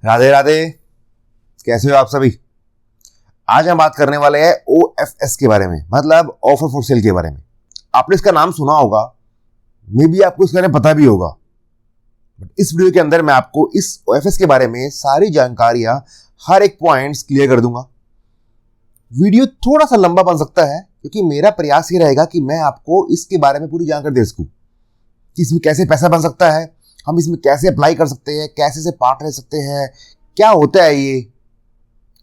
राधे राधे। कैसे हो आप सभी। आज हम बात करने वाले हैं OFS के बारे में, मतलब ऑफर फॉर सेल के बारे में। आपने इसका नाम सुना होगा, मे बी आपको इसके बारे में पता भी होगा, बट इस वीडियो के अंदर मैं आपको इस OFS के बारे में सारी जानकारियां, हर एक पॉइंट्स क्लियर कर दूंगा। वीडियो थोड़ा सा लंबा बन सकता है क्योंकि मेरा प्रयास ये रहेगा कि मैं आपको इसके बारे में पूरी जानकारी दे सकूं कि इसमें कैसे पैसा बन सकता है, हम इसमें कैसे अप्लाई कर सकते हैं, कैसे से पार्ट ले सकते हैं, क्या होता है ये,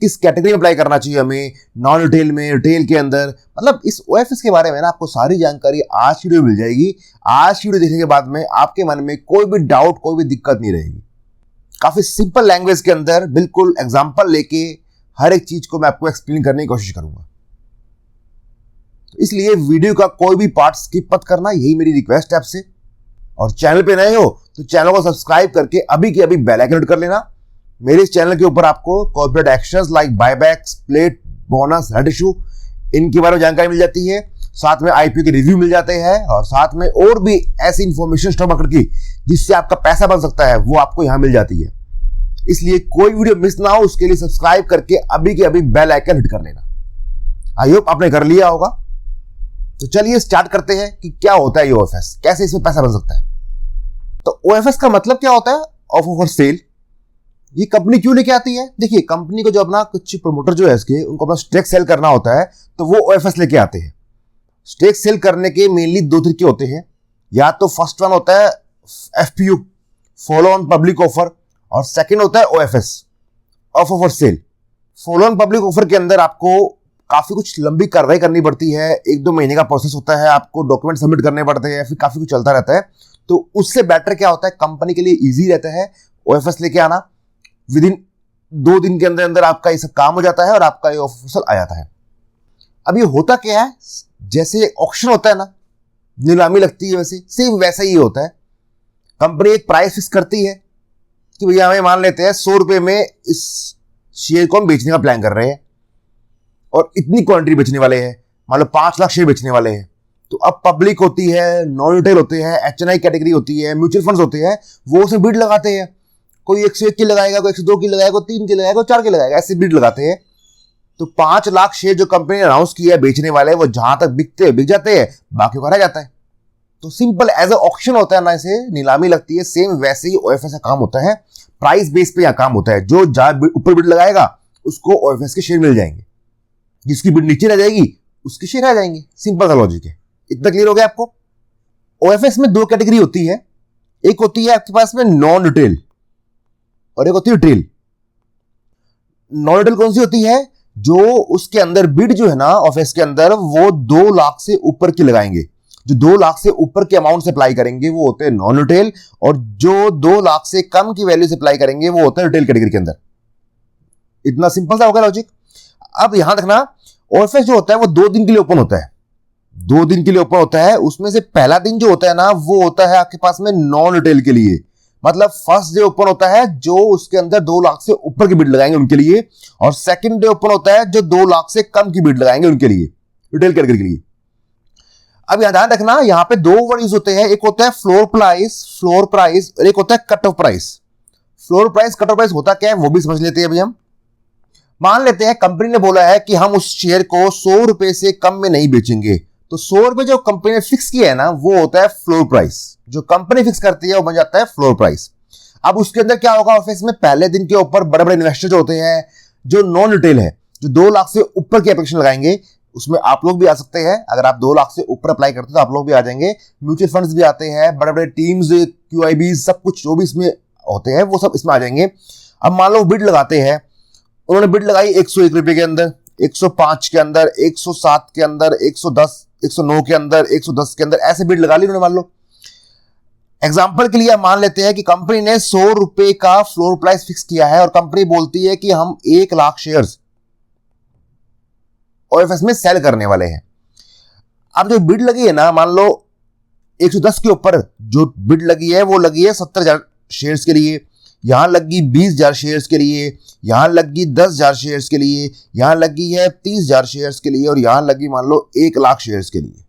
किस कैटेगरी में अप्लाई करना चाहिए हमें, नॉन रिटेल में, रिटेल के अंदर, मतलब इस OFS के बारे में ना आपको सारी जानकारी आज की वीडियो मिल जाएगी। आज की वीडियो देखने के बाद में आपके मन में कोई भी डाउट, कोई भी दिक्कत नहीं रहेगी। काफी सिंपल लैंग्वेज के अंदर बिल्कुल एग्जाम्पल लेके हर एक चीज को मैं आपको एक्सप्लेन करने की कोशिश करूंगा। तो इसलिए वीडियो का कोई भी पार्ट स्किप मत करना, यही मेरी रिक्वेस्ट है आपसे। और चैनल पे नए हो तो चैनल को सब्सक्राइब करके अभी के अभी बेल आइकन हिट कर लेना। मेरे इस चैनल के ऊपर आपको corporate actions like buyback, split, bonus, head issue, इनके बारे में जानकारी मिल जाती है। साथ में IPO के रिव्यू मिल जाते हैं और साथ में और भी ऐसी इंफॉर्मेशन स्टॉक मार्केट की जिससे आपका पैसा बन सकता है, वो आपको यहां मिल जाती है। इसलिए कोई वीडियो मिस ना हो उसके लिए सब्सक्राइब करके अभी के अभी बेल आइकन हिट कर लेना। आई होप आपने कर लिया होगा। तो चलिए स्टार्ट करते हैं कि क्या होता है ये OFS, कैसे इसमें पैसा बन सकता है। तो OFS का मतलब क्या होता है? Offer for sale. ये कंपनी क्यों लेके आती है? देखिए, कंपनी को जो अपना कुछ प्रमोटर जो है इसके, उनको अपना स्टेक सेल करना होता है, तो वो OFS लेके आते हैं। स्टेक सेल करने के मेनली दो तरीके होते हैं। या तो फर्स्ट वन होता है FPO, follow on public offer, और सेकेंड होता है OFS, offer for sale. Follow on public offer के अंदर आपको काफी कुछ लंबी कार्रवाई करनी पड़ती है, 1-2 महीने का प्रोसेस होता है, आपको डॉक्यूमेंट सबमिट करने पड़ते हैं, फिर काफी कुछ चलता रहता है। तो उससे बेटर क्या होता है, कंपनी के लिए इजी रहता है OFS लेके आना। विद इन 2 दिन के अंदर अंदर आपका ये सब काम हो जाता है और आपका ये ऑफर आ जाता है। अब ये होता क्या है, जैसे ऑक्शन होता है ना, नीलामी लगती है, वैसे सेम वैसा ही होता है। कंपनी एक प्राइस फिक्स करती है कि भैया हमें मान लेते हैं 100 रुपए में इस शेयर को हम बेचने का प्लान कर रहे हैं और इतनी क्वांटिटी बेचने वाले हैं, मान लो 5 लाख शेयर बेचने वाले हैं। तो अब पब्लिक होती है, नॉन रिटेल होते हैं, HNI कैटेगरी होती है, म्यूचुअल फंड्स होते हैं, वो उसे बिड लगाते हैं। कोई 101 की लगाएगा, कोई 102 की लगाएगा, कोई 3 की लगाएगा, कोई 4 की लगाएगा, ऐसे बिड लगाते हैं। तो 5 लाख शेयर जो कंपनी ने अनाउंस किया है बेचने वाले, वो जहां तक बिक जाते हैं, बाकी को रह जाता है। तो सिंपल एज ए ऑक्शन होता है ना, इसे नीलामी लगती है, सेम वैसे ही OFS का काम होता है। प्राइस बेस पे यहां काम होता है, जो जहां ऊपर बिड लगाएगा उसको OFS के शेयर मिल जाएंगे, जिसकी बिड नीचे रह जाएगी उसके शेयर आ जाएंगे। सिंपल सा लॉजिक है। इतना क्लियर हो गया आपको? OFS में 2 कैटेगरी होती है। एक होती है आपके पास में नॉन रिटेल और एक होती है रिटेल। नॉन रिटेल कौन सी होती है? जो उसके अंदर बिड जो है ना OFS के अंदर, वो 2 लाख से ऊपर की लगाएंगे। जो 2 लाख से ऊपर के अमाउंट से अप्लाई करेंगे वो होते हैं नॉन रिटेल, और जो 2 लाख से कम की वैल्यू से अप्लाई करेंगे वो होते हैं रिटेल कैटेगरी के अंदर। इतना सिंपल सा होगा लॉजिक। अब यहां देखना, OFS जो होता है वो 2 दिन के लिए ओपन होता है। 2 दिन के लिए ओपन होता है। उसमें से पहला दिन जो होता है ना, वो होता है आपके पास में नॉन रिटेल के लिए। मतलब फर्स्ट डे ओपन होता है जो उसके अंदर 2 लाख से ऊपर की बिड लगाएंगे उनके लिए, और सेकंड डे ओपन होता है जो 2 लाख से कम की बिड लगाएंगे उनके लिए, रिटेल कैटेगरी के लिए। अब यहां ध्यान रखना, यहां पे 2 वर्ड यूज होते हैं। एक होता है फ्लोर प्राइस, और एक होता है cut off price. Floor price, cut off price होता क्या है वो भी समझ लेते हैं अभी हम। मान लेते हैं कंपनी ने बोला है कि हम उस शेयर को 100 रुपए से कम में नहीं बेचेंगे, तो 100 रुपए जो कंपनी ने फिक्स किया है ना, वो होता है फ्लोर प्राइस। जो कंपनी फिक्स करती है वो बन जाता है फ्लोर प्राइस। अब उसके अंदर क्या होगा, ऑफिस में पहले दिन के ऊपर बड़े बड़े इन्वेस्टर जो होते हैं, जो नॉन रिटेल है, जो 2 लाख से ऊपर की एप्लीकेशन लगाएंगे, उसमें आप लोग भी आ सकते हैं। अगर आप 2 लाख से ऊपर अप्लाई करते हो तो आप लोग भी आ जाएंगे। म्यूचुअल फंड्स भी आते हैं, बड़े बड़े टीम्स, QIB, सब कुछ जो भी इसमें होते हैं वो सब इसमें आ जाएंगे। अब मान लो बिड लगाते हैं, उन्होंने बिड लगाई 101 रुपए के अंदर, 105 के अंदर, 107 के अंदर, 110, 109 के अंदर, 110 के अंदर, ऐसे बिड लगा ली उन्होंने। मान लो एग्जांपल के लिए मान लेते हैं कि कंपनी ने 100 रुपए का फ्लोर प्राइस फिक्स किया है और कंपनी बोलती है कि हम 1 लाख शेयर्स OFS में सेल करने वाले हैं। अब जो बिड लगी है ना, मान लो 110 के ऊपर जो बिड लगी है वो लगी है 70,000 शेयर्स के लिए, यहां लगी 20,000 शेयर्स के लिए, यहां लगी 10,000 शेयर्स के लिए, यहां लगी है 30,000 शेयर्स के लिए, और यहां लगी मान लो 1 लाख शेयर्स के लिए।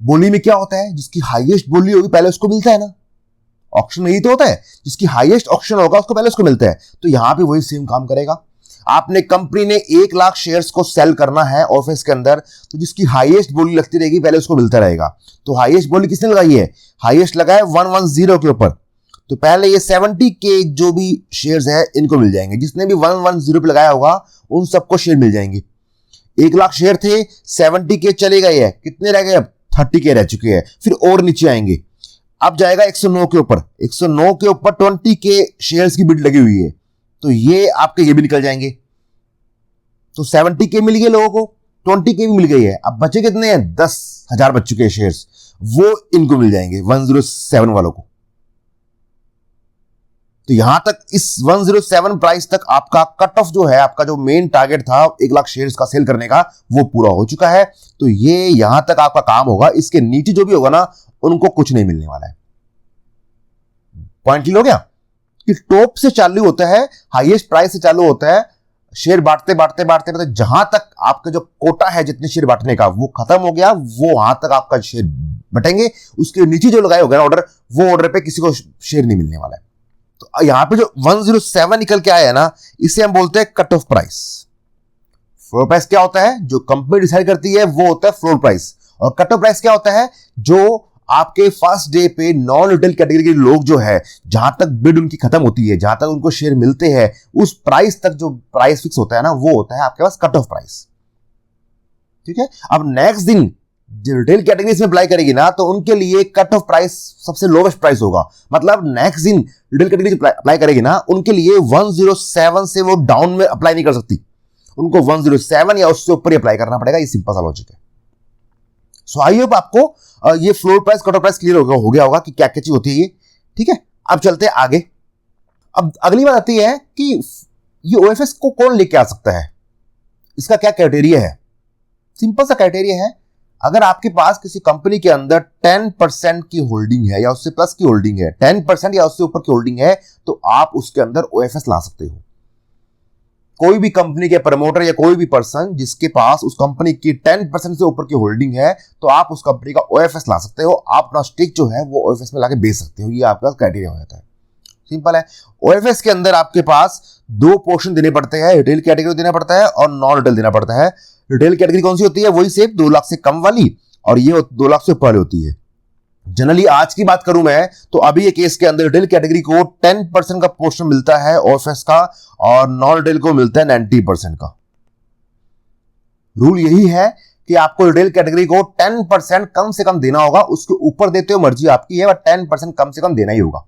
बोली में क्या होता है, जिसकी हाईएस्ट बोली होगी पहले उसको मिलता है ना। ऑक्शन में यही तो होता है, जिसकी हाईएस्ट ऑक्शन होगा उसको पहले उसको मिलता है। तो यहां पे वही सेम काम करेगा। आपने कंपनी ने 1 लाख शेयर्स को सेल करना है ऑफिस के अंदर, तो जिसकी हाईएस्ट बोली लगती रहेगी पहले उसको मिलता रहेगा। तो हाईएस्ट बोली किसने लगाई है? हाईएस्ट लगा है 110 के ऊपर, तो पहले ये 70 के जो भी शेयर्स है इनको मिल जाएंगे। जिसने भी 110 पे लगाया होगा उन सबको शेयर मिल जाएंगे। 1 लाख शेयर थे, 70 के चले गए हैं, कितने रह गए? अब 30 के रह चुके हैं। फिर और नीचे आएंगे, अब जाएगा 109 के ऊपर। 109 के ऊपर 20 के शेयर्स की बिड लगी हुई है, तो ये आपके ये भी निकल जाएंगे। तो 70 के मिल गए लोगों को, 20 के भी मिल गई है। अब बचे कितने हैं? 10,000 बच चुके हैं शेयर्स, वो इनको मिल जाएंगे 107 वालों को। तो यहां तक इस 107 प्राइस तक आपका कट ऑफ जो है, आपका जो मेन टारगेट था 1 लाख शेयर्स का सेल करने का, वो पूरा हो चुका है। तो ये यहां तक आपका काम होगा। इसके नीचे जो भी होगा ना, उनको कुछ नहीं मिलने वाला है। पॉइंट क्लियर हो गया कि टॉप से चालू होता है, हाईएस्ट प्राइस से चालू होता है, शेयर बांटते बांटते बांटते बांटते जहां तक आपका जो कोटा है जितने शेयर बांटने का वो खत्म हो गया, वो वहां तक आपका शेयर बटेंगे। उसके नीचे जो लगाए होगा ना ऑर्डर, वो ऑर्डर पे किसी को शेयर नहीं मिलने वाला है। तो यहां पे जो 107 निकल के आया है ना, इसे हम बोलते हैं cut off price. Floor price क्या होता है? जो कंपनी डिसाइड करती है वो होता है फ्लोर प्राइस। और कट ऑफ प्राइस क्या होता है? जो आपके फर्स्ट डे पे नॉन रिटेल कैटेगरी के लोग जो है, जहां तक बिड उनकी खत्म होती है, जहां तक उनको शेयर मिलते हैं, उस प्राइस तक जो प्राइस फिक्स होता है ना, वो होता है आपके पास कट ऑफ प्राइस। ठीक है। अब नेक्स्ट दिन जो रिटेल कैटेगरी में अप्लाई करेगी ना, तो उनके लिए कट ऑफ प्राइस सबसे लोवेस्ट प्राइस होगा। मतलब नेक्स्ट दिन रिटेल कैटेगरी अप्लाई करेगी ना, उनके लिए 107 से वो डाउन में अप्लाई नहीं कर सकती, उनको 107 या उससे ऊपर ही अप्लाई करना पड़ेगा। ये सिंपल सा लॉजिक है। सो आई होप आपको ये floor price cut off price clear हो गया होगा कि क्या क्या चीज होती है ये। ठीक है, अब चलते हैं आगे। अब अगली बात आती है कि ये ओएफएस को कौन लेके आ सकता है, इसका क्या क्राइटेरिया है? सिंपल सा क्राइटेरिया है, अगर आपके पास किसी कंपनी के अंदर 10% की होल्डिंग है या उससे प्लस की होल्डिंग है, 10% या उससे ऊपर की होल्डिंग है, तो आप उसके अंदर ओएफएस ला सकते हो। कोई भी कंपनी के प्रमोटर या कोई भी पर्सन जिसके पास उस कंपनी की 10% से ऊपर की होल्डिंग है, तो आप उस कंपनी का ओएफएस ला सकते हो। आप अपना स्टेक जो है वो ओएफएस में लाके बेच सकते हो। ये आपके पास क्राइटेरिया हो जाता है। सिंपल है। ओएफएस के अंदर आपके पास 2 पोर्शन देने पड़ते हैं, रिटेल कैटेगरी देना पड़ता है और नॉन रिटेल देना पड़ता है। रिटेल कैटेगरी कौन सी होती है? वही सेफ 2 लाख से कम वाली, और ये 2 लाख से ऊपर वाली होती है। जनरली आज की बात करूं मैं, तो अभी ये केस के अंदर रिटेल कैटेगरी को 10% का पोर्शन मिलता है ओएफएस का, और नॉन रिटेल को मिलता है 90% का। रूल यही है कि आपको रिटेल कैटेगरी को 10% कम से कम देना होगा। उसके ऊपर देते हो मर्जी आपकी है, बट 10% कम से कम देना ही होगा।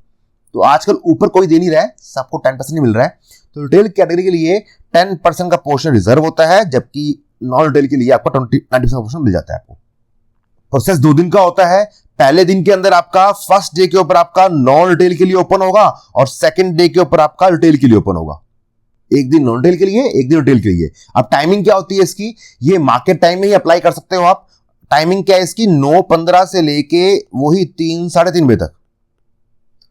तो आजकल ऊपर कोई दे नहीं रहा है, सबको 10% नहीं मिल रहा है। तो रिटेल कैटेगरी के लिए 10% का पोर्शन रिजर्व होता है, जबकि नॉन रिटेल के लिए आपको 90% का पोर्शन मिल जाता है। आपको प्रोसेस 2 दिन का होता है। पहले दिन के अंदर आपका फर्स्ट डे के ऊपर आपका नॉन रिटेल के लिए ओपन होगा, और सेकंड डे के ऊपर आपका रिटेल के लिए ओपन होगा। एक दिन नॉन रिटेल के लिए, एक दिन रिटेल के लिए। अब टाइमिंग क्या होती है इसकी? ये मार्केट टाइम में ही अप्लाई कर सकते हो आप। टाइमिंग क्या है इसकी? 9:15 से लेके वही 3 साढ़े 3 बजे तक,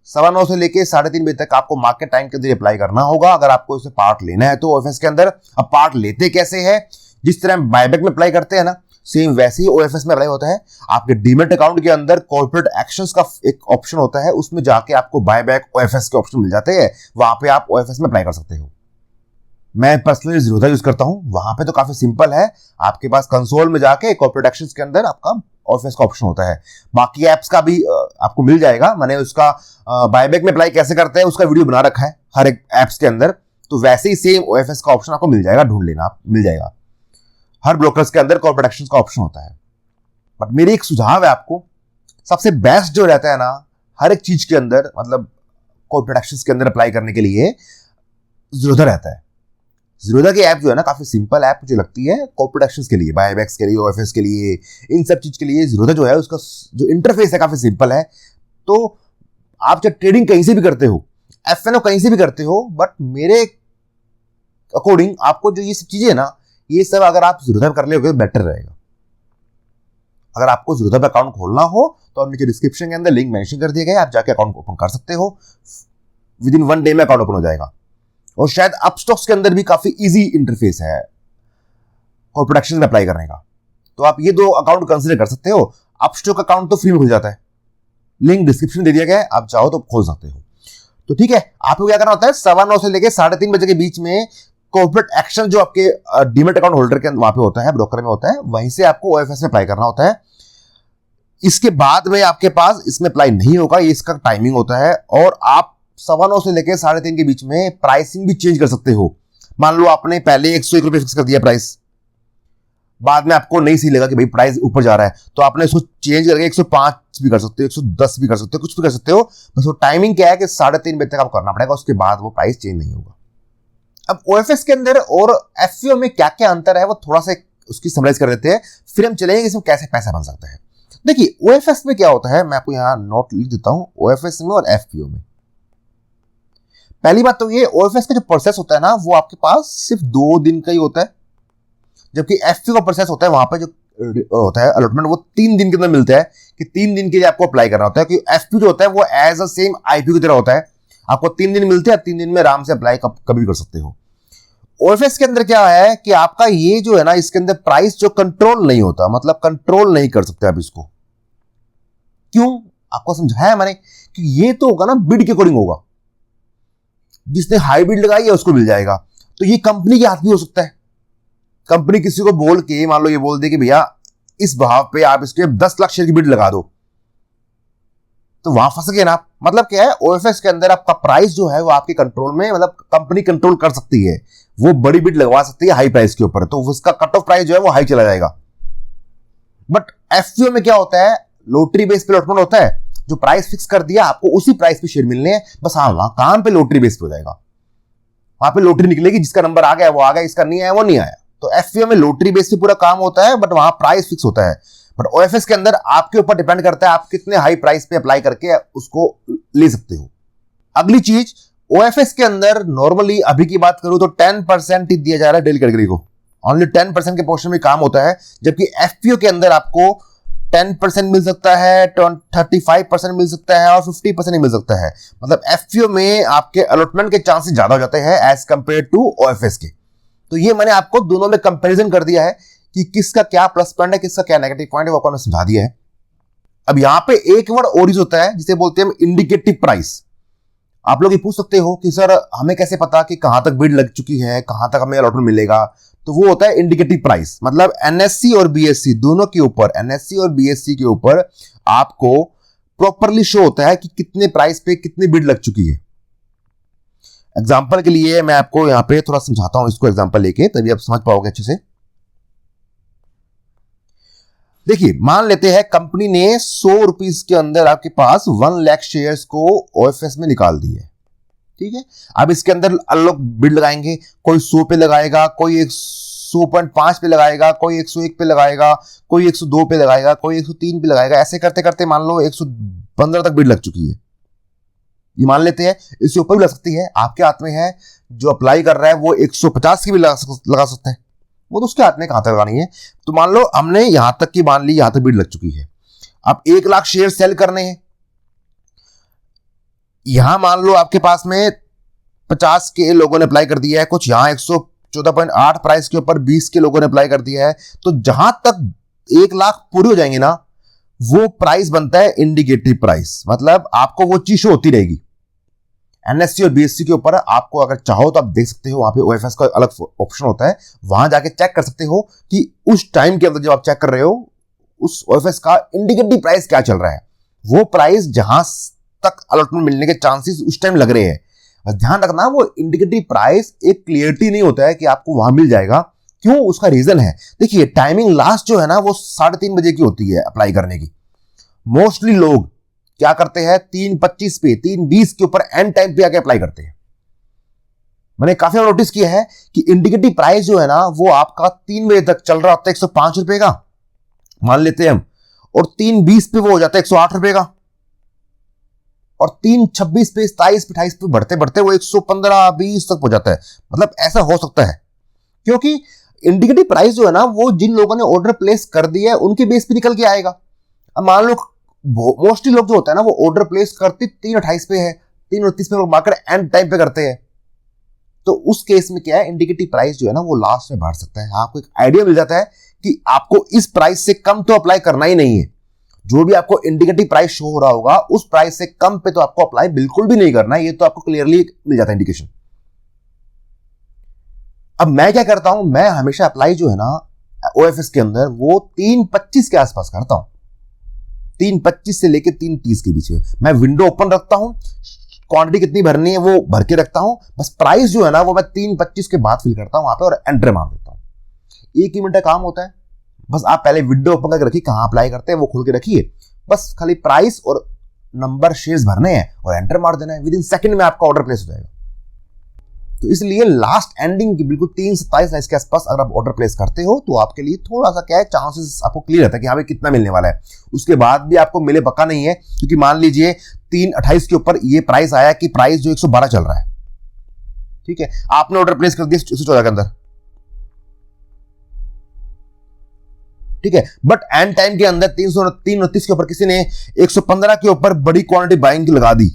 9:15 से लेके 3:30 बजे तक आपको मार्केट टाइम के अंदर अप्लाई करना होगा, अगर आपको इसे पार्ट लेना है तो ओएफएस के अंदर। अब पार्ट लेते कैसे है? जिस तरह बायबैक में अप्लाई करते हैं ना, सेम वैसे ही ओएफएस में अप्लाई होता है। आपके डीमेट अकाउंट के अंदर कॉर्पोरेट एक्शंस का एक ऑप्शन होता है, उसमें जाके आपको बायबैक ओएफएस के ऑप्शन मिल जाते हैं। वहां पे आप ओएफएस में अप्लाई कर सकते हो। मैं पर्सनली ज़ीरोधा यूज करता हूं। वहां पे तो काफी सिंपल है, आपके पास कंसोल में जाके कॉर्पोरेट एक्शंस के अंदर आपका ओएफएस का ऑप्शन होता है। बाकी एप्स का भी आपको मिल जाएगा। मैंने उसका बायबैक में अप्लाई कैसे करते हैं उसका वीडियो बना रखा है हर एक एप्स के अंदर। तो वैसे ही सेम ओएफएस का ऑप्शन आपको मिल जाएगा, ढूंढ लेना, आप मिल जाएगा। हर ब्रोकर्स के अंदर कॉर्पोरेट एक्शंस का ऑप्शन होता है। बट मेरी एक सुझाव है आपको, सबसे बेस्ट जो रहता है ना हर एक चीज के अंदर, मतलब कॉर्पोरेट एक्शंस के अंदर अप्लाई करने के लिए, ज़ीरोधा रहता है। ज़ीरोधा की ऐप जो है ना, काफी सिंपल ऐप मुझे लगती है कॉर्पोरेट एक्शंस के लिए, बायबैक्स के लिए, ओएफएस के लिए, इन सब चीज के लिए। ज़ीरोधा जो है उसका जो इंटरफेस है काफी सिंपल है। तो आप जब ट्रेडिंग कहीं से भी करते हो, एफएनओ कहीं से भी करते हो, बट मेरे अकॉर्डिंग आपको जो ये सब चीजें है ना, ये सब अगर आप ज़ीरोधा कर लोगे बेटर रहेगा। अगर आपको ज़ीरोधा पे अकाउंट खोलना हो तो नीचे डिस्क्रिप्शन के अंदर लिंक मेंशन कर दिया गया है, आप जाके अकाउंट ओपन कर सकते हो। विद इन 1 डे में अकाउंट ओपन हो जाएगा। और शायद अपस्टॉक्स के अंदर भी काफी इजी इंटरफेस है कॉर्पोरेट एक्शंस में अप्लाई करने का। तो आप ये 2 अकाउंट कंसीडर कर सकते हो। अपस्टॉक अकाउंट तो फ्री में खुल जाता है, लिंक डिस्क्रिप्शन दे दिया गया है, आप चाहो तो खोल सकते हो। तो ठीक है, आपको क्या करना होता है, 9:15 से लेकर 3:30 बजे के बीच में कॉर्पोरेट एक्शन जो आपके डीमेट अकाउंट होल्डर के वहां पे होता है, ब्रोकर में होता है, वहीं से आपको ओएफएस में अप्लाई करना होता है। इसके बाद में आपके पास इसमें अप्लाई नहीं होगा, ये इसका टाइमिंग होता है। और आप 9:15 से लेकर 3:30 के बीच में प्राइसिंग भी चेंज कर सकते हो। मान लो आपने पहले 101 रुपये फिक्स कर दिया प्राइस, बाद में आपको नहीं सही लगा कि भाई प्राइस ऊपर जा रहा है, तो आपने इसको चेंज करके 105 भी कर सकते हो, 110 भी कर सकते हो, कुछ भी कर सकते हो। बस वो टाइमिंग क्या है कि 3:30 बजे तक आपको करना पड़ेगा, उसके बाद वो प्राइस चेंज नहीं होगा। अब ओएफएस के अंदर और एफपीओ में क्या क्या अंतर है वो थोड़ा सा उसकी समराइज कर देते हैं, फिर हम चलेंगे इसमें कैसे पैसा बन सकता है। देखिए ओएफएस में क्या होता है, मैं आपको यहां नोट लिख देता हूं, ओएफएस में और एफपीओ में। पहली बात तो ये, ओएफएस का जो प्रोसेस होता है ना वो आपके पास सिर्फ 2 दिन का ही होता है, जबकि एफपीओ का प्रोसेस होता है, वहां पे जो होता है अलॉटमेंट वो 3 दिन के अंदर मिलता है, कि 3 दिन के लिए आपको अप्लाई करना होता है। क्योंकि एफपीओ जो होता है वो एज अ सेम आईपीओ की तरह होता है, आपको 3 दिन मिलते हैं, 3 दिन में आराम से अप्लाई कभी भी कर सकते हो। ओएफएस के अंदर क्या है कि आपका ये जो है ना, इसके अंदर प्राइस जो कंट्रोल नहीं होता, मतलब कंट्रोल नहीं कर सकते आप इसको। क्यों, आपको समझाया मैंने कि ये तो होगा ना बिड के अकॉर्डिंग होगा, जिसने हाई बिड लगाई है उसको मिल जाएगा। तो ये कंपनी के हाथ भी हो सकता है, कंपनी किसी को बोल के मान लो ये बोल दे कि भैया इस भाव पे आप इसके 10 लाख शेयर की बिड लगा दो, तो वहां फंस गए ना आप। मतलब क्या है, ओएफएस के अंदर आपका प्राइस जो है वो आपके कंट्रोल में, मतलब कंपनी कंट्रोल कर सकती है, वो बड़ी बिड लगवा सकती है हाई प्राइस के ऊपर, तो उसका कट ऑफ प्राइस जो है वो हाई चला जाएगा। बट एफपीओ में क्या होता है, लॉटरी बेस पे अलॉटमेंट होता है, जो प्राइस फिक्स कर दिया आपको उसी प्राइस पे शेयर मिलने हैं, बस हाँ वहां काम पे लॉटरी बेस पे हो जाएगा, वहां पे लॉटरी निकलेगी, जिसका नंबर आ गया वो आ गया, इसका नहीं आया वो नहीं आया। तो एफपीओ में लॉटरी बेस पे पूरा काम होता है, बट वहां प्राइस फिक्स होता है। बट ओएफएस के अंदर आपके ऊपर डिपेंड करता है आप कितने हाई प्राइस पे अप्लाई करके उसको ले सकते हो। अगली चीज, ओएफएस के अंदर नॉर्मली अभी की बात करूं तो 10% ही दिया जा रहा है डेली कैटेगरी को, ओनली 10% के पोर्शन में काम होता है, जबकि एफपीओ के अंदर आपको 10% मिल सकता है, 35% मिल सकता है और 50% ही मिल सकता है। मतलब एफपीओ में आपके अलॉटमेंट के चांसेस ज्यादा हो जाते हैं एज कंपेयर टू ओएफएस के। तो ये मैंने आपको दोनों में कंपैरिजन कर दिया है कि किसका क्या प्लस पॉइंट है, किसका क्या नेगेटिव पॉइंट है, वो आपको समझा दिया है। अब यहां पे एक वर्ड और यूज होता है जिसे बोलते हैं इंडिकेटिव प्राइस। आप लोग ये पूछ सकते हो कि सर हमें कैसे पता कि कहां तक बिड लग चुकी है, कहां तक हमें अलॉटमेंट मिलेगा। तो वो होता है इंडिकेटिव प्राइस, मतलब एनएससी और बीएससी दोनों के ऊपर, एनएससी और बीएससी के ऊपर आपको प्रॉपरली शो होता है कि कितने प्राइस पे कितनी बिड लग चुकी है। एग्जाम्पल के लिए मैं आपको यहां पे थोड़ा समझाता हूं, इसको एग्जाम्पल लेके, तभी आप समझ पाओगे अच्छे से। देखिए मान लेते हैं कंपनी ने 100 रुपीज के अंदर आपके पास 1 लाख शेयर्स को ओएफएस में निकाल दी है, ठीक है। अब इसके अंदर लोग बिड लगाएंगे, कोई 100 पे लगाएगा, कोई 100.5 पे लगाएगा, कोई 101 पे लगाएगा, कोई 102 पे लगाएगा, कोई 103 पे लगाएगा। ऐसे करते करते मान लो 115 तक बिड लग चुकी है, ये मान लेते हैं। इससे ऊपर भी लग सकती है, आपके हाथ में है। जो अप्लाई कर रहा है वो 150 की भी लगा सकता है, वो तो उसके हाथ में, कहां तक लगानी है। तो मान लो हमने यहां तक की मान ली, यहां तक बिड लग चुकी है। अब 1 लाख शेयर सेल करने हैं, यहां मान लो आपके पास में 50 के लोगों ने अप्लाई कर दिया है, कुछ यहां 114.8 प्राइस के ऊपर 20 के लोगों ने अप्लाई कर दिया है। तो जहां तक 1 लाख पूरे हो जाएंगे ना, वो प्राइस बनता है इंडिकेटिव प्राइस, मतलब आपको वो चीज होती रहेगी। एनएससी और बीएससी के ऊपर आपको अगर चाहो तो आप देख सकते हो, वहां पे ओएफएस का अलग ऑप्शन होता है, वहां जाके चेक कर सकते हो कि उस टाइम के अंदर जब आप चेक कर रहे हो उस ओएफएस का इंडिकेटिव प्राइस क्या चल रहा है, वो प्राइस जहां तक अलॉटमेंट मिलने के चांसेस उस टाइम लग रहे हैं। बस ध्यान रखना, वो इंडिकेटिव प्राइस एक क्लियरिटी नहीं होता है कि आपको वहां मिल जाएगा। क्यों, उसका रीजन है, देखिए टाइमिंग लास्ट जो है ना वो 3:30 बजे की होती है अप्लाई करने की। मोस्टली लोग क्या करते हैं, 3:25 पे, 3:20 के ऊपर एंड टाइम पे आके अप्लाई करते हैं। मैंने काफी नोटिस किया है कि इंडिकेटिव प्राइस जो है ना वो आपका 3 बजे तक चल रहा होता है 105 रुपए का, मान लेते हैं हम, और 3:20 पे वो हो जाता है 108 रुपए का, और 3:26 पे, 27 पे, 28 पे बढ़ते बढ़ते वो 115-20 तक पहुंच जाता है। मतलब ऐसा हो सकता है क्योंकि इंडिकेटिव प्राइस जो है ना वो जिन लोगों ने ऑर्डर प्लेस कर दिया है उनके बेस पे निकल के आएगा। अब मान लो मोस्टली लोग जो होता है ना वो ऑर्डर प्लेस करते 3:28 पे है, 3:29 पे मार्केट एंड टाइम पे करते हैं। तो उस केस में क्या है, इंडिकेटिव प्राइस जो है ना वो लास्ट में बढ़ सकता है। आपको एक आइडिया मिल जाता है कि आपको इस प्राइस से कम तो अप्लाई करना ही नहीं है। जो भी आपको इंडिकेटिव प्राइस शो हो रहा होगा उस प्राइस से कम पे तो आपको अप्लाई बिल्कुल भी नहीं करना है, ये तो आपको क्लियरली मिल जाता है इंडिकेशन। अब मैं क्या करता हूं, मैं हमेशा अप्लाई जो है ना ओएफएस के अंदर वो 3:25 के आसपास करता हूं, 3:25 से लेकर 3:30 के बीच में मैं विंडो ओपन रखता हूं, क्वांटिटी कितनी भरनी है वो भर के रखता हूं, बस प्राइस जो है ना वो मैं 3:25 के बाद फिल करता हूं वहां पे और एंटर मार देता हूं। 1 ही मिनट का काम होता है, बस आप पहले विंडो ओपन करके रखिए, कहां अप्लाई करते हैं वो खोल के रखिए, बस खाली प्राइस और नंबर शेयर्स भरने हैं और एंटर मार देना है, विद इन सेकंड में आपका ऑर्डर प्लेस हो जाएगा। तो इसलिए लास्ट एंडिंग की बिल्कुल 3:27 के आसपास अगर आप ऑर्डर प्लेस करते हो तो आपके लिए थोड़ा सा क्या है, चांसेस आपको क्लियर रहता है कि हाँ भाई कितना मिलने वाला है। उसके बाद भी आपको मिले पक्का नहीं है, क्योंकि मान लीजिए 3:28 के ऊपर ये प्राइस आया कि प्राइस जो 112 चल रहा है, ठीक है, आपने ऑर्डर प्लेस कर दिया 114 के अंदर, ठीक है, बट एंड टाइम के अंदर 329 के ऊपर किसी ने 115 के ऊपर बड़ी क्वांटिटी बाइंग की लगा दी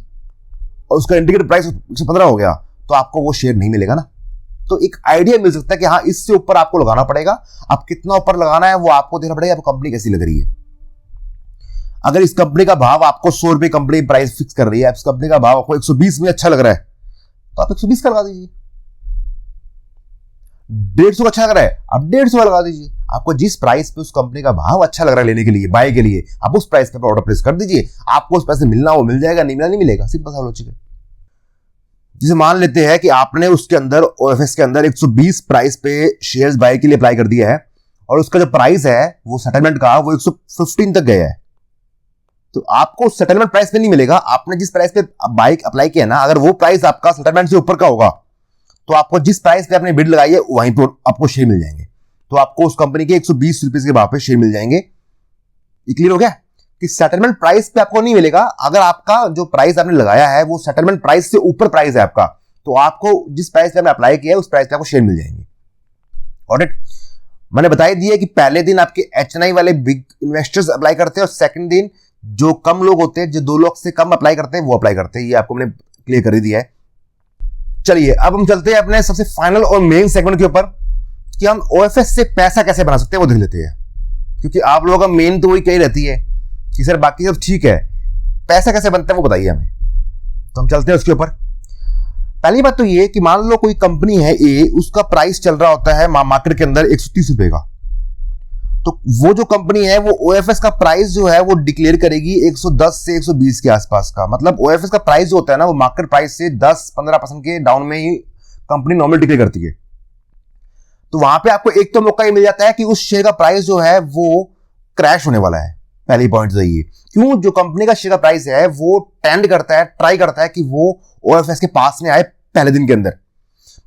और उसका इंडिकेटर प्राइस 115 हो गया, तो आपको वो शेयर नहीं मिलेगा ना। तो एक आइडिया मिल सकता है कि हाँ इससे ऊपर आपको लगाना पड़ेगा। अब कितना ऊपर लगाना है वो आपको देखना पड़ेगा, आपको कंपनी कैसी लग रही है। अगर इस कंपनी का भाव आपको 100 रुपए कंपनी प्राइस फिक्स कर रही है, इस कंपनी का भाव आपको 120 में अच्छा लग रहा है तो आप 120 का लगा दीजिए। 150 का अच्छा लग रहा है आप 150 का लगा दीजिए। आपको जिस प्राइस पे उस कंपनी का भाव अच्छा लग रहा है लेने के लिए, बाय के लिए, आप उस प्राइस पे ऑर्डर प्लेस कर दीजिए। आपको उस पैसे मिलना वो मिल जाएगा, नहीं मिलना नहीं मिलेगा, सिंपल सा लॉजिक है। जिसे मान लेते हैं कि आपने उसके अंदर ओएफएस के अंदर 120 प्राइस पे शेयर्स बाय के लिए अप्लाई कर दिया है और उसका जो प्राइस है वो सेटलमेंट का वो 115 तक गया है, तो आपको सेटलमेंट प्राइस पे नहीं मिलेगा। आपने जिस प्राइस पे बाइक अप्लाई किया ना, अगर वो प्राइस आपका सेटलमेंट से ऊपर का होगा तो आपको जिस प्राइस पे आपने बिड लगाई है वहीं पर आपको शेयर मिल जाएंगे। तो आपको उस कंपनी के 120 रुपीज के भाव पे शेयर मिल जाएंगे। क्लियर हो गया कि सेटलमेंट प्राइस पे आपको नहीं मिलेगा। अगर आपका जो प्राइस आपने लगाया है वो सेटलमेंट प्राइस से ऊपर प्राइस है आपका, तो आपको जिस प्राइस पे आपने अप्लाई किया है उस प्राइस पे आपको शेयर मिल जाएंगे। ऑलराइट, मैंने बता दिया कि पहले दिन आपके एचएनआई वाले बिग इन्वेस्टर्स अप्लाई करते हैं और सेकंड दिन जो कम लोग होते हैं, जो 2 लाख से कम अप्लाई करते हैं वो अप्लाई करते हैं। ये आपको मैंने क्लियर कर ही दिया है। चलिए अब हम चलते हैं अपने सबसे फाइनल और मेन सेगमेंट के ऊपर कि हम ओएफएस से पैसा कैसे बना सकते हैं वो देख लेते हैं, क्योंकि आप लोगों का मेन तो वही कही रहती है कि सर बाकी सब ठीक है, पैसा कैसे बनता है वो बताइए हमें। तो हम चलते हैं उसके ऊपर। पहली बात तो ये कि मान लो कोई कंपनी है ए, उसका प्राइस चल रहा होता है मार्केट के अंदर 130 रुपए का, तो वो जो कंपनी है वो ओएफएस का प्राइस जो है वो डिक्लेयर करेगी 110 से 120 के आसपास का। मतलब ओएफएस का प्राइस जो होता है ना वो मार्केट प्राइस से 10-15% के डाउन में ही कंपनी नॉर्मल डिक्लेयर करती है। तो वहां पे आपको एक तो मौका ये मिल जाता है कि उस शेयर का प्राइस जो है वो क्रैश होने वाला है। पहली पॉइंट तो ये, क्यों, जो कंपनी का शेयर का प्राइस है वो टेंड करता है, ट्राई करता है कि वो ओएफएस के पास में आए पहले दिन के अंदर।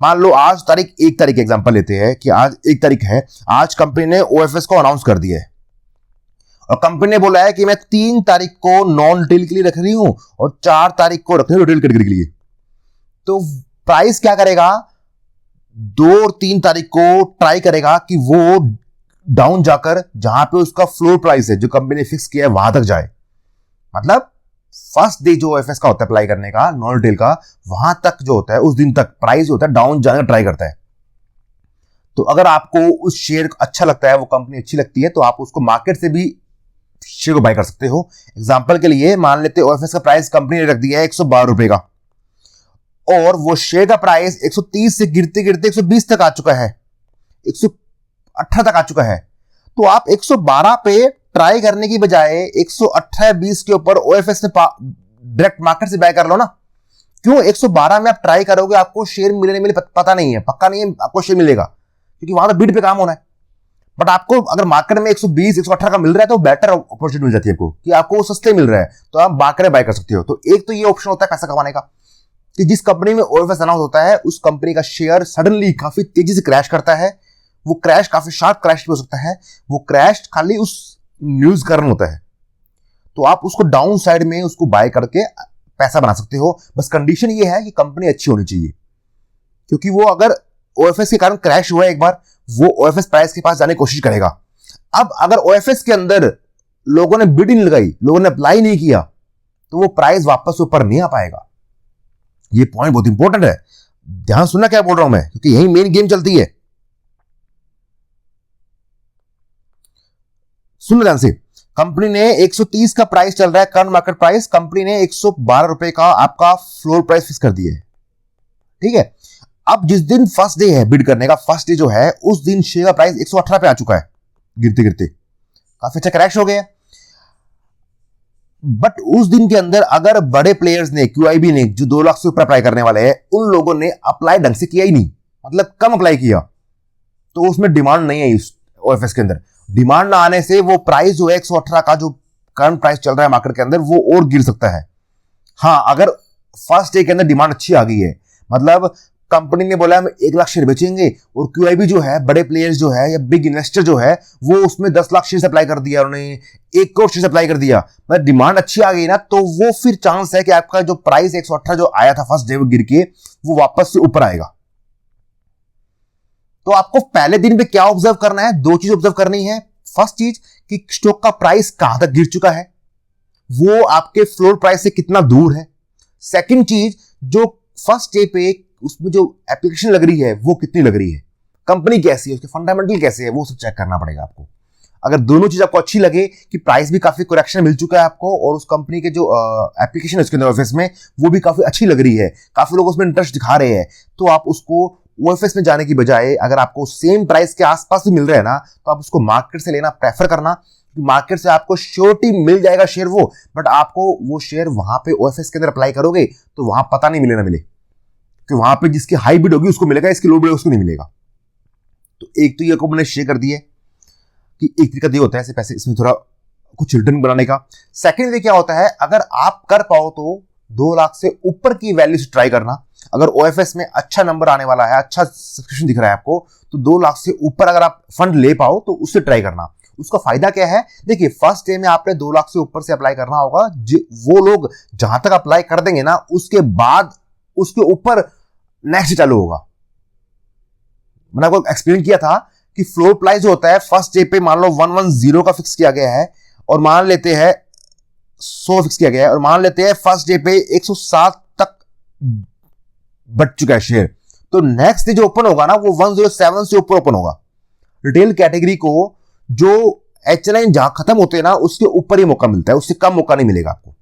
मान लो आज तारीख 1 तारीख एग्जांपल लेते हैं कि आज 1 तारीख है, आज कंपनी ने ओएफएस को अनाउंस कर दिया है और कंपनी ने बोला है कि मैं 3 तारीख को नॉन रिटेल के लिए रख रही हूं और 4 तारीख को रख रही हूं रिटेल कैटेगरी के लिए। तो प्राइस क्या करेगा, 2 और 3 तारीख को ट्राई करेगा कि वो डाउन जाकर जहां पे उसका फ्लोर प्राइस है जो कंपनी ने फिक्स किया है वहां तक जाए। मतलब फर्स्ट डे जो ओएफएस का होता है अप्लाई करने का, नॉन रिटेल का, वहां तक जो होता है उस दिन तक प्राइस जो होता है डाउन जाने का ट्राई करता है। तो अगर आपको उस शेयर अच्छा लगता है, वो कंपनी अच्छी लगती है, तो आप उसको मार्केट से भी शेयर को बाय कर सकते हो। एग्जांपल के लिए मान लेते हैं ओएफएस का प्राइस कंपनी ने रख दिया है 112 रुपए का और वो शेयर का प्राइस 130 से गिरते गिरते 120 तक आ चुका है, 118 तक आ चुका है। तो आप 112 पे ट्राई करने की बजाय 118-20 के ऊपर ओएफएस से डायरेक्ट मार्केट से बाय कर लो ना। क्यों, 112 में आप ट्राई करोगे, आपको शेयर मिले नहीं मिले पता नहीं है, पक्का नहीं है आपको शेयर मिलेगा, क्योंकि वहां तो बिड पे काम होना है। बट आपको अगर मार्केट में 120-118 का मिल रहा है तो बेटर अपॉर्चुनिटी मिल जाती है आपको कि आपको सस्ते मिल रहा है, तो आप मार्केट बाय कर सकते हो। तो एक तो ये ऑप्शन होता है पैसा कमाने का कि जिस कंपनी में ओएफएस अनाउंस होता है उस कंपनी का शेयर सडनली काफी तेजी से क्रैश करता है। वो क्रैश काफी शार्प क्रैश भी हो सकता है, वो क्रैश खाली उस न्यूज कारण होता है। तो आप उसको डाउन साइड में उसको बाय करके पैसा बना सकते हो। बस कंडीशन ये है कि कंपनी अच्छी होनी चाहिए, क्योंकि वो अगर ओएफएस के कारण क्रैश हुआ है एक बार, वो ओएफएस प्राइस के पास जाने की कोशिश करेगा। अब अगर ओएफएस के अंदर लोगों ने बिड नहीं लगाई, लोगों ने अप्लाई नहीं किया, तो वो प्राइस वापस ऊपर नहीं आ पाएगा। ये पॉइंट बहुत इंपॉर्टेंट है, ध्यान सुनना क्या बोल रहा हूं मैं, क्योंकि यही मेन गेम चलती है। सुन ध्यान से, कंपनी ने 130 का प्राइस चल रहा है करंट मार्केट प्राइस, कंपनी ने 112 रुपए का आपका फ्लोर प्राइस फिक्स कर दिया है। ठीक है, अब जिस दिन फर्स्ट डे है बिड करने का, फर्स्ट डे जो है उस दिन शेयर का प्राइस 118 पे आ चुका है, गिरते गिरते काफी अच्छा क्रैश हो गया। बट उस दिन के अंदर अगर बड़े प्लेयर्स ने, QIB ने, जो 2 लाख से ऊपर अप्लाई करने वाले हैं, उन लोगों ने अप्लाई ढंग से किया ही नहीं, मतलब कम अप्लाई किया, तो उसमें डिमांड नहीं आई उस OFS के अंदर। डिमांड ना आने से वो प्राइस जो है 118 का जो करंट प्राइस चल रहा है मार्केट के अंदर, वो और गिर सकता है। हाँ, अगर फर्स्ट डे के अंदर डिमांड अच्छी आ गई है, मतलब कंपनी ने बोला हम 1 लाख शेयर बेचेंगे, और QIB जो है, बड़े प्लेयर्स जो है या बिग इन्वेस्टर जो है, वो उसमें 10 लाख शेयर अप्लाई कर दिया, उन्होंने 1 करोड़ शेयर अप्लाई कर दिया, मतलब डिमांड अच्छी आ गई ना, तो वो फिर चांस है कि आपका जो प्राइस 118 जो आया था फर्स्ट डे वो गिर के, वो वापस से ऊपर आएगा। तो आपको पहले दिन पे क्या ऑब्जर्व करना है? 2 चीज ऑब्जर्व करनी है। फर्स्ट चीज कि स्टॉक का प्राइस कहां तक गिर चुका है, वो आपके फ्लोर प्राइस से कितना दूर है। सेकंड चीज, जो फर्स्ट डे पे उसमें जो एप्लीकेशन लग रही है वो कितनी लग रही है, कंपनी कैसी है, उसके फंडामेंटल कैसे है, वो सब चेक करना पड़ेगा आपको। अगर दोनों चीज आपको अच्छी लगे कि प्राइस भी काफी करेक्शन मिल चुका है आपको, और उस कंपनी के जो एप्लीकेशन है उसके अंदर ऑफिस में, वो भी काफी अच्छी लग रही है, काफी लोग उसमें इंटरेस्ट दिखा रहे हैं, तो आप उसको OFS में जाने की बजाय अगर आपको सेम प्राइस के आसपास भी मिल रहा है ना, तो आप उसको मार्केट से लेना प्रेफर करना। मार्केट से आपको श्योरिटी मिल जाएगा शेयर वो, बट आपको वो शेयर वहां पे OFS के अंदर अप्लाई करोगे तो वहां पता नहीं मिले ना मिले, कि वहां पे जिसकी हाई बिड होगी उसको मिलेगा, इसकी लो बिड उसको नहीं मिलेगा। तो एक तो ये को मैंने शेयर कर दिया कि एक तरीका ये होता है ऐसे पैसे इसमें थोड़ा कुछ रिटर्न बनाने का। सेकंड वे क्या होता है, अगर आप कर पाओ तो 2 लाख से ऊपर की वैल्यू से ट्राई करना। अगर OFS में अच्छा नंबर आने वाला है, अच्छा सब्सक्रिप्शन दिख रहा है आपको, तो 2 लाख से ऊपर अगर आप फंड ले पाओ तो उससे ट्राई करना। उसका फायदा क्या है, देखिए फर्स्ट डे में आपने 2 लाख से ऊपर से अप्लाई करना होगा, वो लोग जहां तक अप्लाई कर देंगे ना, उसके बाद उसके ऊपर नेक्स्ट चालू होगा। मैंने आपको एक्सप्लेन किया था कि फ्लोर प्राइस जो होता है फर्स्ट डे पे मान लो 110 का फिक्स किया गया है, और मान लेते हैं 100 फिक्स किया गया है, और मान लेते हैं फर्स्ट डे पे 107 तक बढ़ चुका है शेयर, तो नेक्स्ट डे जो ओपन होगा ना वो 107 से ऊपर ओपन होगा। रिटेल कैटेगरी को जो HNI जहां खत्म होते हैं ना, उसके ऊपर ही मौका मिलता है, उससे कम मौका नहीं मिलेगा आपको।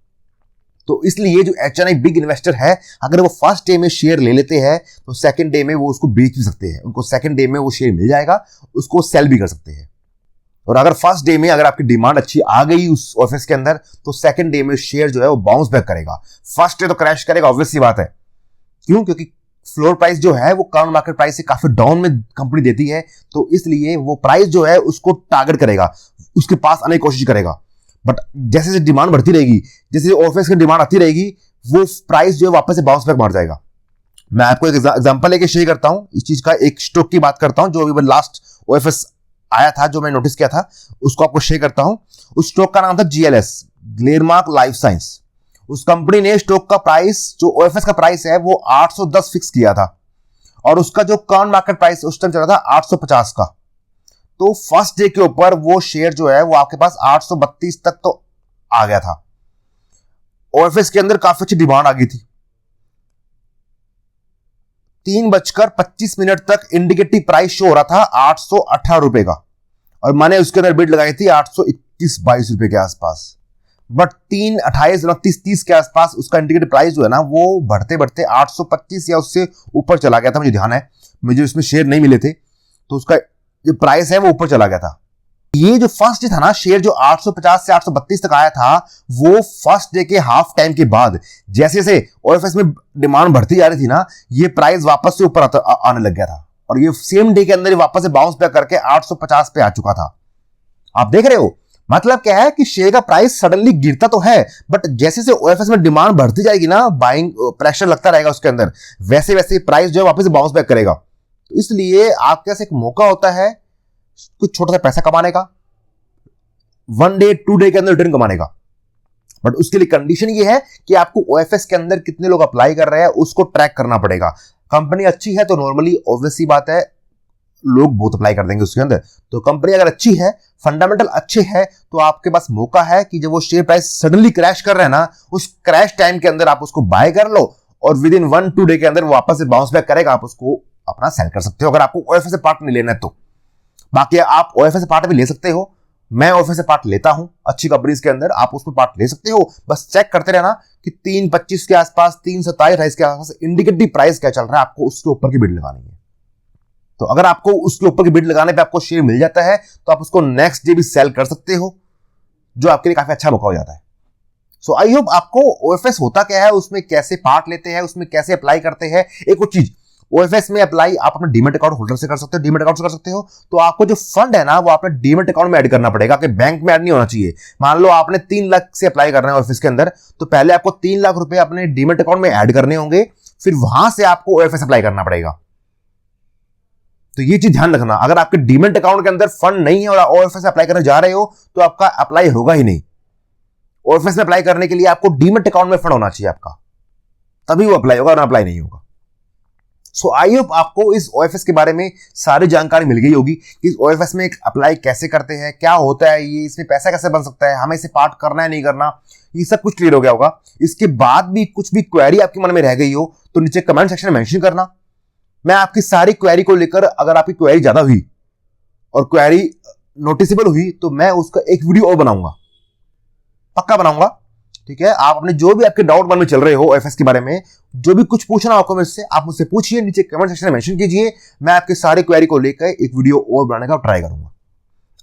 तो इसलिए जो HNI बिग इन्वेस्टर है, अगर वो फर्स्ट डे में शेयर ले लेते हैं तो सेकंड डे में वो उसको बेच भी सकते हैं, उनको सेकंड डे में वो शेयर मिल जाएगा, उसको सेल भी कर सकते हैं। और अगर फर्स्ट डे में अगर आपकी डिमांड अच्छी आ गई उस ऑफिस के अंदर, तो सेकंड डे में शेयर जो है वो बाउंस बैक करेगा। फर्स्ट डे तो क्रैश करेगा, ऑब्वियस सी बात है। क्यों? क्योंकि फ्लोर प्राइस जो है वो करंट मार्केट प्राइस से काफी डाउन में कंपनी देती है, तो इसलिए वो प्राइस जो है उसको टारगेट करेगा, उसके पास आने की कोशिश करेगा। बट जैसे जैसे डिमांड बढ़ती रहेगी, जैसे ऑफिस की डिमांड आती रहेगी, वो प्राइस जो है वापस से बाउंस बैक मार जाएगा। मैं आपको एक एग्जांपल लेके शेयर करता हूं इस चीज का, एक स्टॉक की बात करता हूं जो अभी लास्ट OFS आया था, जो मैं नोटिस किया था, उसको आपको शेयर करता हूं। उस स्टॉक का नाम था GLS, ग्लेनमार्क लाइफ साइंस। उस कंपनी ने स्टॉक का प्राइस, जो OFS का प्राइस है, वो 810 फिक्स किया था, और उसका जो करंट मार्केट प्राइस उस टाइम चल रहा था 850 का। तो फर्स्ट डे के ऊपर वो शेयर जो है वो आपके पास 832 तक तो आ गया था। OFS के अंदर काफी अच्छी डिमांड आ गई थी। 3:25 तक इंडिकेटिव प्राइस शो हो रहा था 818 रुपए का, और मैंने उसके अंदर बिड लगाई थी 821-22 रुपए के आसपास। बट 3:28-29-30 के आसपास उसका इंडिकेटिव प्राइस जो है ना, वो बढ़ते बढ़ते 825 या उससे ऊपर चला गया था। मुझे ध्यान है, मुझे उसमें शेयर नहीं मिले थे, तो उसका जो प्राइस है वो ऊपर चला गया था। ये जो फर्स्ट डे था ना, शेयर जो 850 से 832 तक आया था, वो फर्स्ट डे के हाफ टाइम के बाद जैसे जैसे OFS में डिमांड बढ़ती जा रही थी ना, ये प्राइस वापस से ऊपर आने लग गया था, और ये सेम डे के अंदर वापस से बाउंस बैक करके 850 पे आ चुका था। आप देख रहे हो, मतलब क्या है कि शेयर का प्राइस सडनली गिरता तो है, बट जैसे जैसे OFS में डिमांड बढ़ती जाएगी ना, बाइंग प्रेशर लगता रहेगा उसके अंदर, वैसे वैसे प्राइस जो है वापस से बाउंस बैक करेगा। तो इसलिए आपके पास एक मौका होता है कुछ छोटा सा पैसा कमाने का, 1 डे 2 डे के अंदर रिटर्न कमाने का। बट उसके लिए कंडीशन ये है कि आपको OFS के अंदर कितने लोग अप्लाई कर रहे हैं उसको ट्रैक करना पड़ेगा। कंपनी अच्छी है तो नॉर्मली ऑब्वियस सी बात है लोग बहुत अप्लाई कर देंगे उसके अंदर। तो कंपनी अगर अच्छी है, फंडामेंटल अच्छे है, तो आपके पास मौका है कि जब वो शेयर प्राइस सडनली क्रैश कर रहे हैं ना, उस क्रैश टाइम के अंदर आप उसको बाय कर लो, और विद इन 1-2 डे के अंदर वापस से बाउंस बैक करेगा, आप उसको अपना सेल कर सकते हो, अगर आपको OFS से पार्ट नहीं लेना है तो। बाकी आप OFS से पार्ट भी ले सकते हो, मैं ऑफिस से पार्ट लेता हूं अच्छी कंपनीज के अंदर, आप उसमें पार्ट ले सकते हो। बस चेक करते रहना कि 3.25 के आसपास, 3.27 के आसपास इंडिकेटिव प्राइस क्या चल रहा है, आपको उसके ऊपर की बिड लगानी है। तो अगर आपको उसके ऊपर की बिड लगाने पे आपको शेयर मिल जाता है तो आप उसको नेक्स्ट डे भी सेल कर सकते हो, जो आपके लिए काफी अच्छा मौका हो जाता है। सो आई होप आपको ओएफएस होता क्या है, उसमें कैसे पार्ट लेते हैं, उसमें कैसे अप्लाई करते हैं। एक और चीज, ओएफएस में अप्लाई आप अपने डीमेट अकाउंट होल्डर से कर सकते हो, डीमेट अकाउंट से कर सकते हो। तो आपको जो फंड है ना वो अपने डीमेट अकाउंट में ऐड करना पड़ेगा, कि बैंक में ऐड नहीं होना चाहिए। मान लो आपने 3 लाख से अप्लाई करना है ओएफएस के अंदर, तो पहले आपको 3 लाख रुपए अपने डीमेट अकाउंट में ऐड करने होंगे, फिर वहां से आपको ओएफएस अप्लाई करना पड़ेगा। तो ये चीज ध्यान रखना, अगर आपके डीमेट अकाउंट के अंदर फंड नहीं है और ओएफएस अप्लाई करने जा रहे हो तो आपका अप्लाई होगा ही नहीं। ओएफएस में अप्लाई करने के लिए आपको डीमेट अकाउंट में फंड होना चाहिए आपका, तभी वो अप्लाई होगा, और अप्लाई नहीं होगा। सो आई होप आपको इस ओएफएस के बारे में सारी जानकारी मिल गई होगी कि ओएफएस में अप्लाई कैसे करते हैं, क्या होता है ये, इसमें पैसा कैसे बन सकता है, हमें इसे पार्ट करना है नहीं करना, ये सब कुछ क्लियर हो गया होगा। इसके बाद भी कुछ भी क्वेरी आपके मन में रह गई हो तो नीचे कमेंट सेक्शन में मेंशन करना। मैं आपकी सारी क्वेरी को लेकर, अगर आपकी क्वेरी ज्यादा हुई और क्वेरी नोटिसेबल हुई तो मैं उसका एक वीडियो और बनाऊंगा, पक्का बनाऊंगा। ठीक है, आप अपने जो भी आपके डाउट मन में चल रहे हो ओएफएस के बारे में, जो भी कुछ पूछना आपको मुझसे, आप मुझसे पूछिए, नीचे कमेंट सेक्शन में मेंशन कीजिए। मैं आपके सारे क्वेरी को लेकर एक वीडियो और बनाने का ट्राई करूंगा।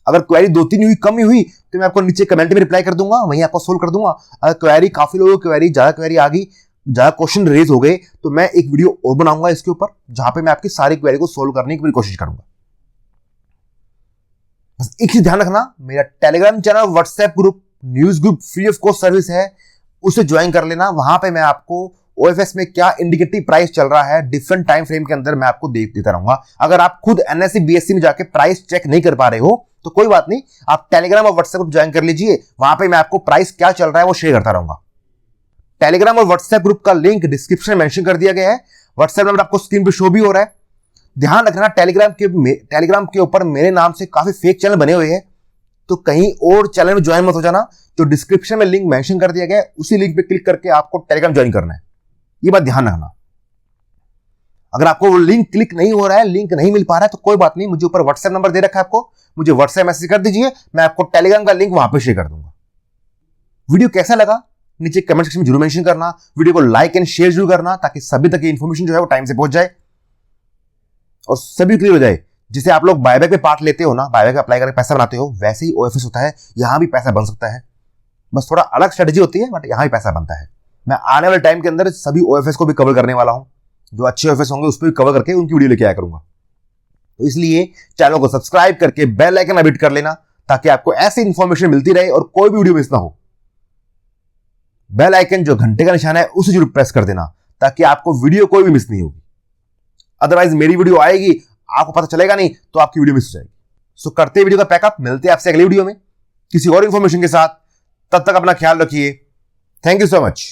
अगर क्वेरी 2-3 हुई, कम हुई तो मैं आपको नीचे कमेंट में रिप्लाई कर दूंगा, वहीं आपको सोल्व कर दूंगा। अगर क्वेरी काफी लोगों की क्वेरी, ज्यादा क्वेरी आ गई, ज्यादा क्वेश्चन रेज हो गए, तो मैं एक वीडियो और बनाऊंगा इसके ऊपर, जहां पे मैं आपकी सारी क्वेरी को सोल्व करने की पूरी कोशिश करूंगा। बस एक चीज ध्यान रखना, मेरा Telegram channel, WhatsApp group, news group free of cost service है, उसे ज्वाइन कर लेना। वहां पे मैं आपको ओएफएस में क्या इंडिकेटिव प्राइस चल रहा है डिफरेंट टाइम फ्रेम के अंदर मैं आपको देता रहूंगा। अगर आप खुद एनएससी बीएससी में जाके प्राइस चेक नहीं कर पा रहे हो तो कोई बात नहीं, आप टेलीग्राम और व्हाट्सएप ग्रुप ज्वाइन कर लीजिए, वहां पे मैं आपको प्राइस क्या चल रहा है वो शेयर करता रहूंगा। टेलीग्राम और व्हाट्सएप ग्रुप का लिंक डिस्क्रिप्शन में मेंशन कर दिया गया है, व्हाट्सएप नंबर आपको स्क्रीन पर शो भी हो रहा है। ध्यान रखना, टेलीग्राम के ऊपर मेरे नाम से काफी फेक चैनल बने हुए हैं, तो कहीं और चैनल में ज्वाइन मत हो जाना। जो डिस्क्रिप्शन में लिंक मेंशन कर दिया गया है उसी लिंक पे क्लिक करके आपको टेलीग्राम ज्वाइन करना है, ये बात ध्यान रखना। अगर आपको वो लिंक क्लिक नहीं हो रहा है, लिंक नहीं मिल पा रहा है, तो कोई बात नहीं, मुझे ऊपर व्हाट्सएप नंबर दे रखा है आपको, मुझे व्हाट्सएप मैसेज कर दीजिए, मैं आपको टेलीग्राम का लिंक वहां पे शेयर कर दूंगा। वीडियो कैसा लगा नीचे कमेंट सेक्शन में जरूर मेंशन करना, वीडियो को लाइक एंड शेयर जरूर करना, ताकि सभी तक ये इंफॉर्मेशन जो है वो टाइम से पहुंच जाए और सभी क्लियर हो जाए। जिसे आप लोग बायबैक पे पार्ट लेते हो ना, बायबैक अप्लाई करके पैसा बनाते हो, वैसे ही ओएफएस होता है, यहां भी पैसा बन सकता है। बस थोड़ा अलग स्ट्रेटजी होती है, बट यहां भी पैसा बनता है। मैं आने वाले टाइम के अंदर सभी ओएफएस को भी कवर करने वाला हूं, जो अच्छे ओएफएस होंगे उस पर भी कवर करके उनकी वीडियो लेके आया करूंगा। तो इसलिए चैनल को सब्सक्राइब करके बेल आइकन हिट कर लेना, ताकि आपको ऐसी इंफॉर्मेशन मिलती रहे और कोई भी वीडियो मिस ना हो। बेल आइकन जो घंटे का निशान है उसे जरूर प्रेस कर देना, ताकि आपको वीडियो कोई भी मिस नहीं होगी। अदरवाइज मेरी वीडियो आएगी, आपको पता चलेगा नहीं, तो आपकी वीडियो मिस हो जाएगी। सो करते वीडियो का पैकअप, मिलते हैं आपसे अगली वीडियो में किसी और इंफॉर्मेशन के साथ। तब तक अपना ख्याल रखिए। Thank you so much.